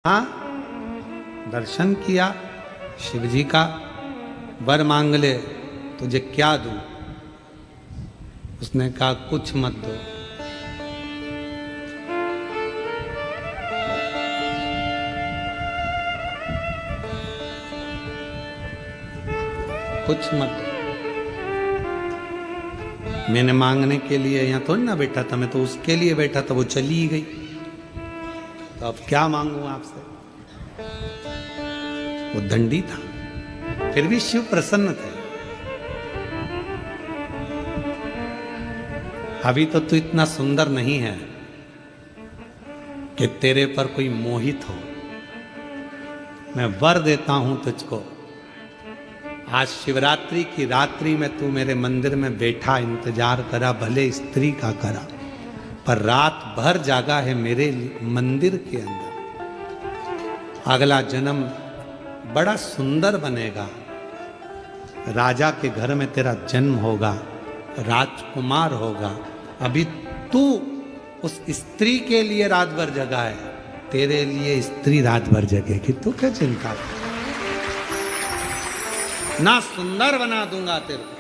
हाँ, दर्शन किया शिव जी का, वर मांग ले तुझे क्या दूं। उसने कहा कुछ मत दो। कुछ मत दो। मैंने मांगने के लिए यहाँ थोड़ी ना बैठा था, मैं तो उसके लिए बैठा था, वो चली गई तो अब क्या मांगू आपसे। वो दंडी था, फिर भी शिव प्रसन्न थे। अभी तो तू इतना सुंदर नहीं है कि तेरे पर कोई मोहित हो। मैं वर देता हूं तुझको। आज शिवरात्रि की रात्रि में तू मेरे मंदिर में बैठा इंतजार करा, भले स्त्री का करा, पर रात भर जागा है मेरे मंदिर के अंदर। अगला जन्म बड़ा सुंदर बनेगा, राजा के घर में तेरा जन्म होगा, राजकुमार होगा। अभी तू उस स्त्री के लिए रात भर जगा है, तेरे लिए स्त्री रात भर जगेगी। तू क्या चिंता कर, ना सुंदर बना दूंगा तेरे को,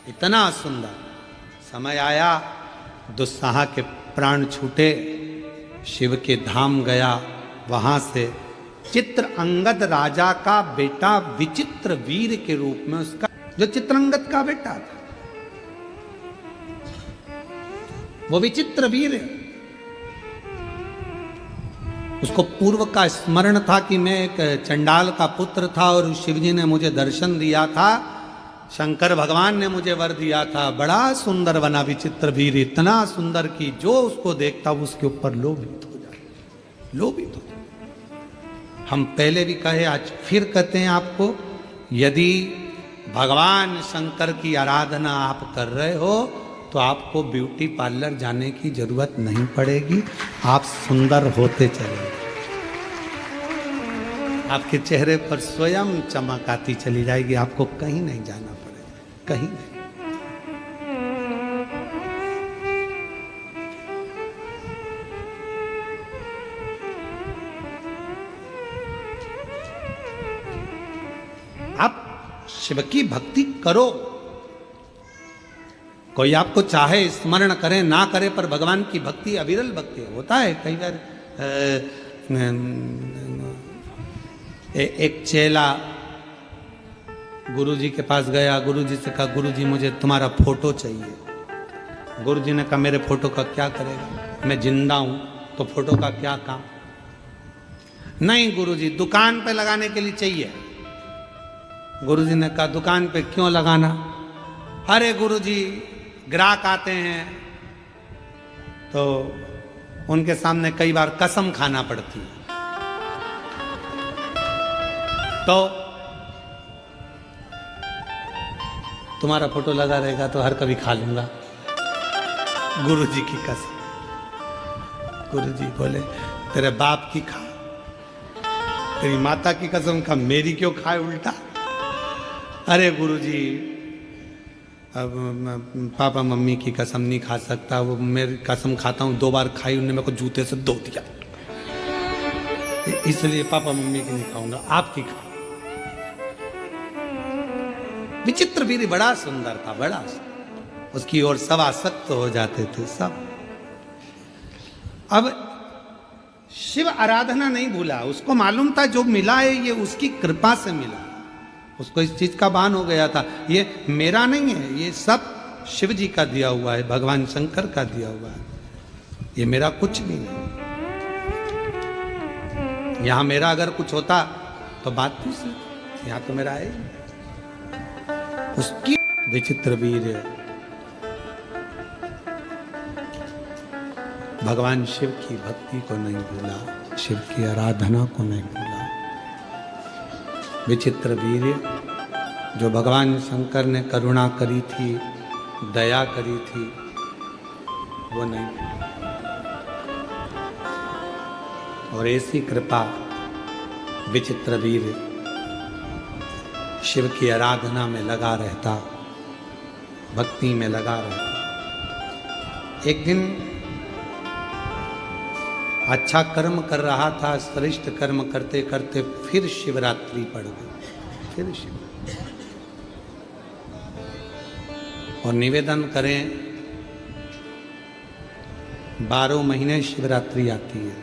इतना सुंदर। समय आया, दुस्साह के प्राण छूटे, शिव के धाम गया। वहां से चित्रअंगद राजा का बेटा विचित्र वीर के रूप में, उसका जो चित्रअंगद का बेटा था वो विचित्र वीर है। उसको पूर्व का स्मरण था कि मैं एक चंडाल का पुत्र था और शिवजी ने मुझे दर्शन दिया था, शंकर भगवान ने मुझे वर दिया था। बड़ा सुंदर बना विचित्र वीर, इतना सुंदर कि जो उसको देखता वो उसके ऊपर लोभित हो जाए, लोभित हो जाए। हम पहले भी कहे, आज फिर कहते हैं आपको, यदि भगवान शंकर की आराधना आप कर रहे हो तो आपको ब्यूटी पार्लर जाने की जरूरत नहीं पड़ेगी। आप सुंदर होते चलेंगे, आपके चेहरे पर स्वयं चमक आती चली जाएगी, आपको कहीं नहीं जाना पड़ेगा, कहीं नहीं। आप शिव की भक्ति करो। कोई आपको चाहे स्मरण करे ना करे, पर भगवान की भक्ति अविरल भक्ति होता है। कई बार एक चेला गुरुजी के पास गया, गुरुजी से कहा, गुरुजी मुझे तुम्हारा फोटो चाहिए। गुरुजी ने कहा, मेरे फोटो का क्या करेगा, मैं जिंदा हूं तो फोटो का क्या काम। नहीं गुरुजी, दुकान पे लगाने के लिए चाहिए। गुरुजी ने कहा, दुकान पे क्यों लगाना। अरे गुरुजी, ग्राहक आते हैं तो उनके सामने कई बार कसम खाना पड़ती है, तो तुम्हारा फोटो लगा रहेगा तो हर कभी खा लूंगा। गुरुजी की कसम। गुरुजी बोले, तेरे बाप की खा, तेरी माता की कसम खा, मेरी क्यों खाए उल्टा। अरे गुरुजी, अब पापा मम्मी की कसम नहीं खा सकता, वो मेरी कसम खाता हूँ, 2 बार खाई, उन्होंने मेरे को जूते से धो दिया, इसलिए पापा मम्मी की नहीं खाऊंगा, आपकी खा। विचित्र वीर बड़ा सुंदर था, बड़ा सुंदर। उसकी ओर सब आसक्त हो जाते थे सब। अब शिव आराधना नहीं भूला, उसको मालूम था जो मिला है ये उसकी कृपा से मिला। उसको इस चीज का भान हो गया था, ये मेरा नहीं है, ये सब शिव जी का दिया हुआ है, भगवान शंकर का दिया हुआ है, ये मेरा कुछ भी नहीं। यहां मेरा अगर कुछ होता तो बात दूसरी, यहां तो मेरा है। उसकी विचित्र वीर भगवान शिव की भक्ति को नहीं भूला, शिव की आराधना को नहीं भूला। विचित्र वीर जो भगवान शंकर ने करुणा करी थी, दया करी थी, वो नहीं। और ऐसी कृपा विचित्र वीर शिव की आराधना में लगा रहता, भक्ति में लगा रहता। एक दिन अच्छा कर्म कर रहा था, श्रेष्ठ कर्म करते करते फिर शिवरात्रि पड़ गई, फिर शिवरात्रि। और निवेदन करें, 12 महीने शिवरात्रि आती है,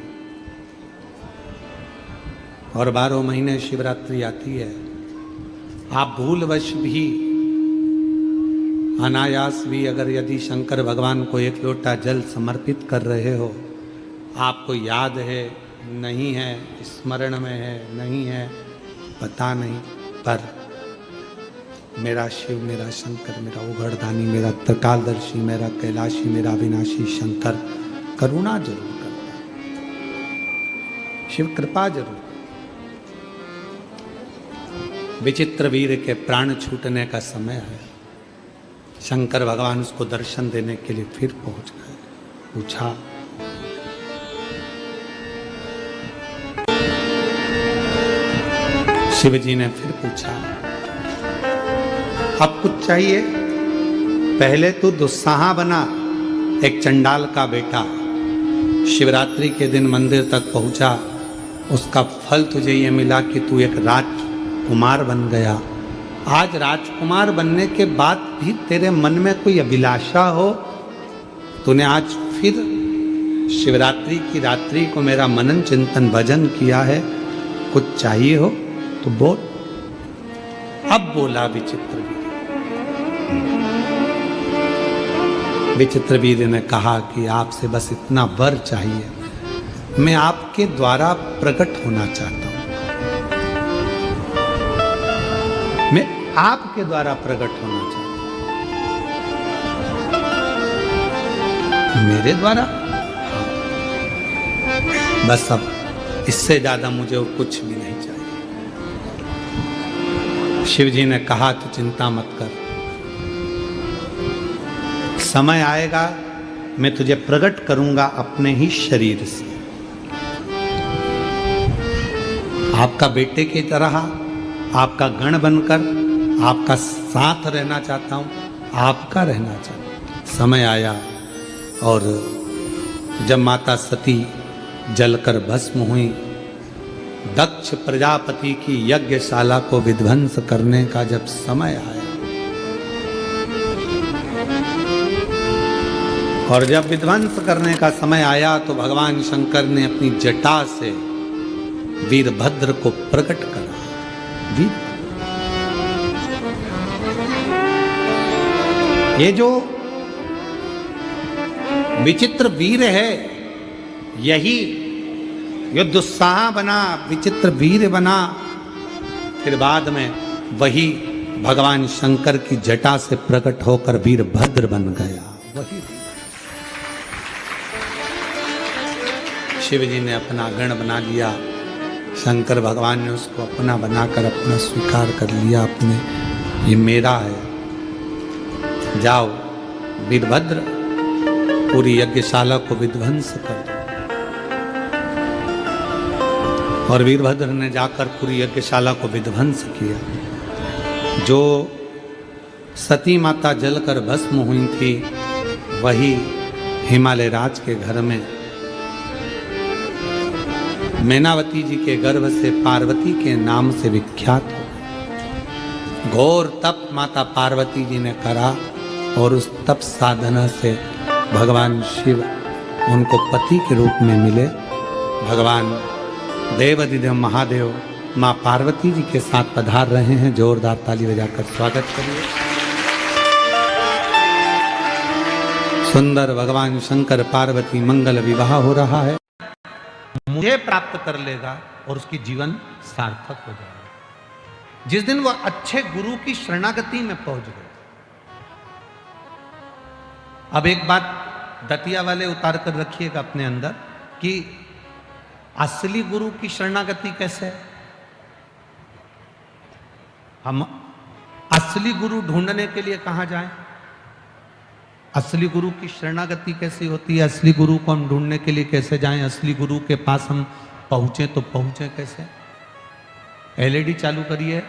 और 12 महीने शिवरात्रि आती है। आप भूलवश भी, अनायास भी अगर यदि शंकर भगवान को एक लोटा जल समर्पित कर रहे हो, आपको याद है नहीं है, स्मरण में है नहीं है, पता नहीं, पर मेरा शिव, मेरा शंकर, मेरा उघड़दानी, मेरा त्रिकालदर्शी, मेरा कैलाशी, मेरा अविनाशी शंकर करुणा जरूर करता है, शिव कृपा जरूर। विचित्र वीर के प्राण छूटने का समय है। शंकर भगवान उसको दर्शन देने के लिए फिर पहुंच गए। पूछा, शिव जी ने फिर पूछा, अब कुछ चाहिए? पहले तू दुस्साहा बना, एक चंडाल का बेटा। शिवरात्रि के दिन मंदिर तक पहुंचा, उसका फल तुझे ये मिला कि तू एक राजकुमार बन गया। आज राजकुमार बनने के बाद भी तेरे मन में कोई अभिलाषा हो, तूने आज फिर शिवरात्रि की रात्रि को मेरा मनन चिंतन भजन किया है, कुछ चाहिए हो तो बोल। अब बोला विचित्र वीर। विचित्र वीर ने कहा कि आपसे बस इतना वर चाहिए, मैं आपके द्वारा प्रकट होना चाहता हूं, मैं आपके द्वारा प्रकट होना चाहता हूं। मेरे द्वारा? बस अब इससे ज्यादा मुझे और कुछ भी नहीं चाहिए। शिव जी ने कहा, तो चिंता मत कर, समय आएगा मैं तुझे प्रकट करूंगा अपने ही शरीर से। आपका बेटे की तरह, आपका गण बनकर आपका साथ रहना चाहता हूं, आपका रहना चाहता हूं। समय आया और जब माता सती जलकर भस्म हुई, दक्ष प्रजापति की यज्ञशाला को विध्वंस करने का जब समय आया, और जब विध्वंस करने का समय आया तो भगवान शंकर ने अपनी जटा से वीरभद्र को प्रकट करा। ये जो विचित्र वीर है, यही ये दुस्साह बना, विचित्र वीर बना, फिर बाद में वही भगवान शंकर की जटा से प्रकट होकर वीरभद्र बन गया। वही शिव जी ने अपना गण बना लिया, शंकर भगवान ने उसको अपना बनाकर अपना स्वीकार कर लिया, अपने ये मेरा है। जाओ वीरभद्र, पूरी यज्ञशाला को विध्वंस कर दो। और वीरभद्र ने जाकर पूरी यज्ञशाला को विध्वंस किया। जो सती माता जलकर भस्म हुई थी, वही हिमालय राज के घर में मैनावती जी के गर्भ से पार्वती के नाम से विख्यात हो। घोर तप माता पार्वती जी ने करा, और उस तप साधना से भगवान शिव उनको पति के रूप में मिले। भगवान देवाधिदेव महादेव माँ पार्वती जी के साथ पधार रहे हैं। जोरदार ताली बजाकर स्वागत करिए। सुंदर भगवान शंकर पार्वती मंगल विवाह हो रहा है। मुझे प्राप्त कर लेगा और उसकी जीवन सार्थक हो जाएगा। जिस दिन वह अच्छे गुरु की शरणागति में पहुंच गए। अब एक बात दतिया वाले उतार कर रखिएगा अपने अंदर कि असली गुरु की शरणागति कैसे है। हम असली गुरु ढूंढने के लिए कहां जाएं? असली गुरु की शरणागति कैसी होती है? असली गुरु को हम ढूंढने के लिए कैसे जाएं? असली गुरु के पास हम पहुंचे तो पहुंचे कैसे? एलईडी चालू करिए।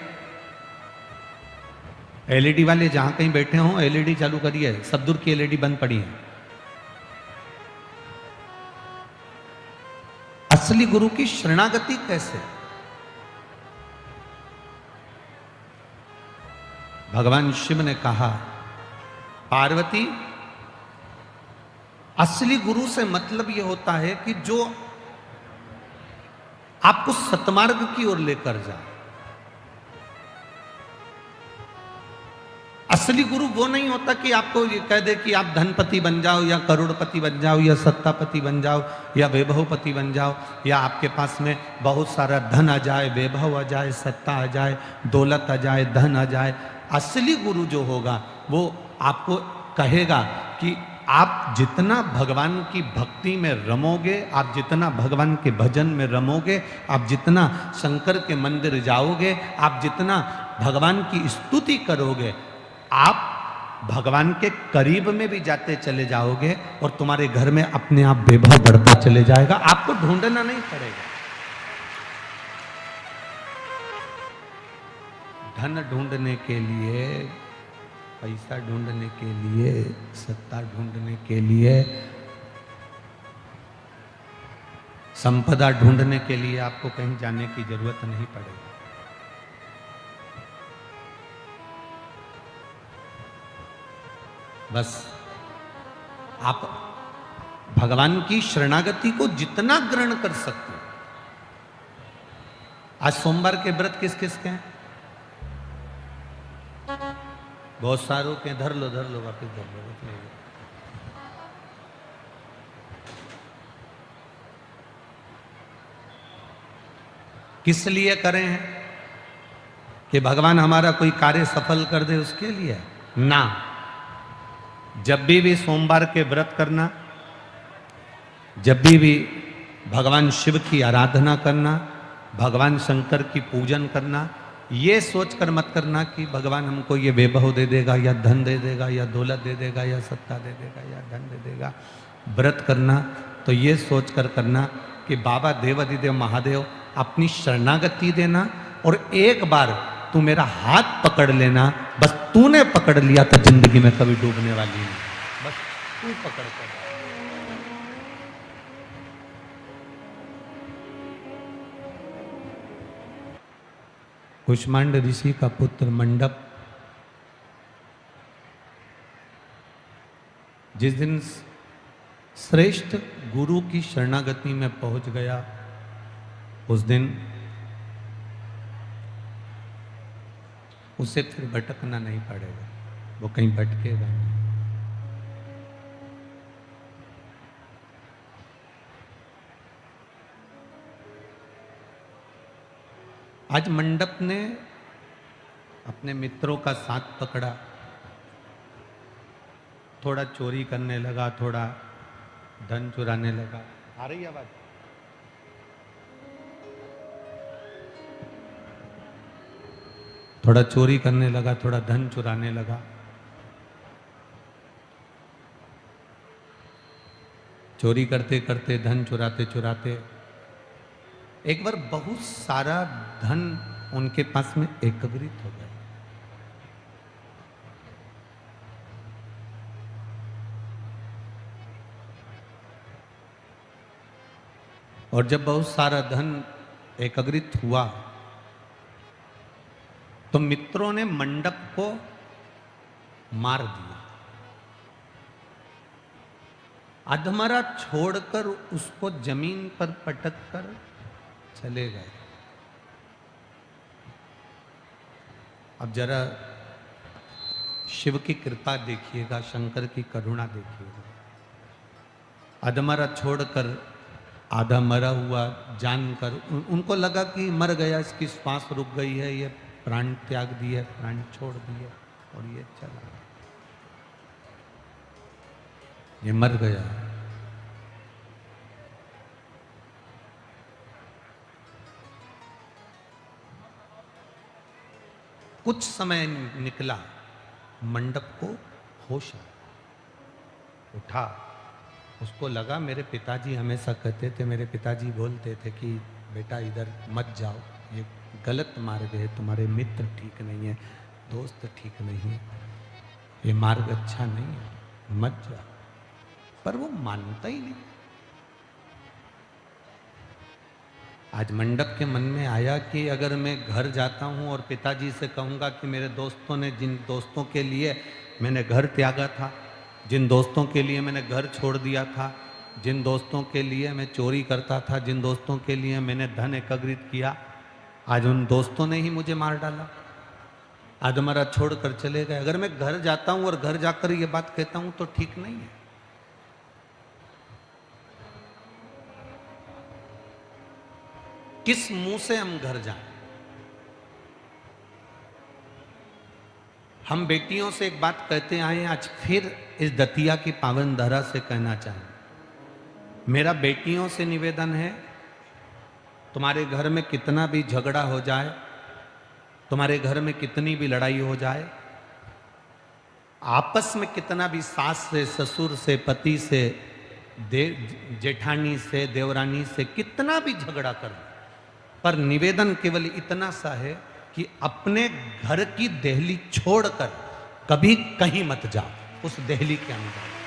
एलईडी वाले जहां कहीं बैठे हों, एलईडी चालू करिए। सब दूर की एलईडी बंद पड़ी है। असली गुरु की शरणागति कैसे? भगवान शिव ने कहा, पार्वती, असली गुरु से मतलब यह होता है कि जो आपको सतमार्ग की ओर लेकर जाए। असली गुरु वो नहीं होता कि आपको ये कह दे कि आप धनपति बन जाओ या करोड़पति बन जाओ या सत्तापति बन जाओ या वैभवपति बन जाओ, या आपके पास में बहुत सारा धन आ जाए, वैभव आ जाए, सत्ता आ जाए, दौलत आ जाए, धन आ जाए। असली गुरु जो होगा वो आपको कहेगा कि आप जितना भगवान की भक्ति में रमोगे, आप जितना भगवान के भजन में रमोगे, आप जितना शंकर के मंदिर जाओगे, आप जितना भगवान की स्तुति करोगे, आप भगवान के करीब में भी जाते चले जाओगे और तुम्हारे घर में अपने आप वैभव बढ़ता चले जाएगा। आपको ढूंढना नहीं पड़ेगा। धन ढूंढने के लिए, पैसा ढूंढने के लिए, सत्ता ढूंढने के लिए, संपदा ढूंढने के लिए आपको कहीं जाने की जरूरत नहीं पड़ेगी। बस आप भगवान की शरणागति को जितना ग्रहण कर सकते हो। आज सोमवार के व्रत किस किस के हैं? बहुत सारों के। धर लो वापिस धर लो। किस लिए करें हैं? कि भगवान हमारा कोई कार्य सफल कर दे, उसके लिए ना। जब भी सोमवार के व्रत करना, जब भी भगवान शिव की आराधना करना, भगवान शंकर की पूजन करना, ये सोचकर मत करना कि भगवान हमको ये वैभव दे देगा या धन दे देगा या दौलत दे देगा या सत्ता दे देगा या धन दे देगा। व्रत करना तो ये सोचकर करना कि बाबा देवाधिदेव महादेव अपनी शरणागति देना, और एक बार तू मेरा हाथ पकड़ लेना। बस तूने पकड़ लिया तो जिंदगी में कभी डूबने वाली नहीं। बस तू पकड़ कर। कुष्मांड ऋषि का पुत्र मंडप जिस दिन श्रेष्ठ गुरु की शरणागति में पहुंच गया, उस दिन उसे फिर भटकना नहीं पड़ेगा। वो कहीं भटकेगा नहीं। आज मंडप ने अपने मित्रों का साथ पकड़ा, थोड़ा चोरी करने लगा, थोड़ा धन चुराने लगा। आ रही आवाज? थोड़ा चोरी करने लगा, थोड़ा धन चुराने लगा। चोरी करते करते, धन चुराते चुराते एक बार बहुत सारा धन उनके पास में एकत्रित हो गया। और जब बहुत सारा धन एकत्रित हुआ तो मित्रों ने मंडप को मार दिया। अधमरा छोड़कर उसको जमीन पर पटक कर चले गए। अब जरा शिव की कृपा देखिएगा, शंकर की करुणा देखिएगा। अधमरा छोड़कर आधा मरा हुआ जानकर उनको लगा कि मर गया, इसकी श्वास रुक गई है, ये प्राण त्याग दिए, प्राण छोड़ दिए और ये चला, ये मर गया। कुछ समय निकला, मंडप को होश आया, उठा। उसको लगा मेरे पिताजी हमेशा कहते थे, मेरे पिताजी बोलते थे कि बेटा इधर मत जाओ, ये गलत मार्ग है, तुम्हारे मित्र ठीक नहीं है, दोस्त ठीक नहीं है, ये मार्ग अच्छा नहीं है, मत जाओ। पर वो मानता ही नहीं। आज मंडप के मन में आया कि अगर मैं घर जाता हूँ और पिताजी से कहूँगा कि मेरे दोस्तों ने, जिन दोस्तों के लिए मैंने घर त्यागा था, जिन दोस्तों के लिए मैंने घर छोड़ दिया था, जिन दोस्तों के लिए मैं चोरी करता था, जिन दोस्तों के लिए मैंने धन एकत्रित किया, आज उन दोस्तों ने ही मुझे मार डाला, आज हमारा छोड़ कर चले गए। अगर मैं घर जाता हूँ और घर जाकर ये बात कहता हूँ तो ठीक नहीं है। किस मुंह से हम घर जाएं? हम बेटियों से एक बात कहते आए, आज फिर इस दतिया की पावन धरा से कहना चाहें। मेरा बेटियों से निवेदन है, तुम्हारे घर में कितना भी झगड़ा हो जाए, तुम्हारे घर में कितनी भी लड़ाई हो जाए, आपस में कितना भी सास से, ससुर से, पति से, जेठानी से, देवरानी से कितना भी झगड़ा कर, पर निवेदन केवल इतना सा है कि अपने घर की देहली छोड़कर कभी कहीं मत जाओ, उस देहली के अंदर।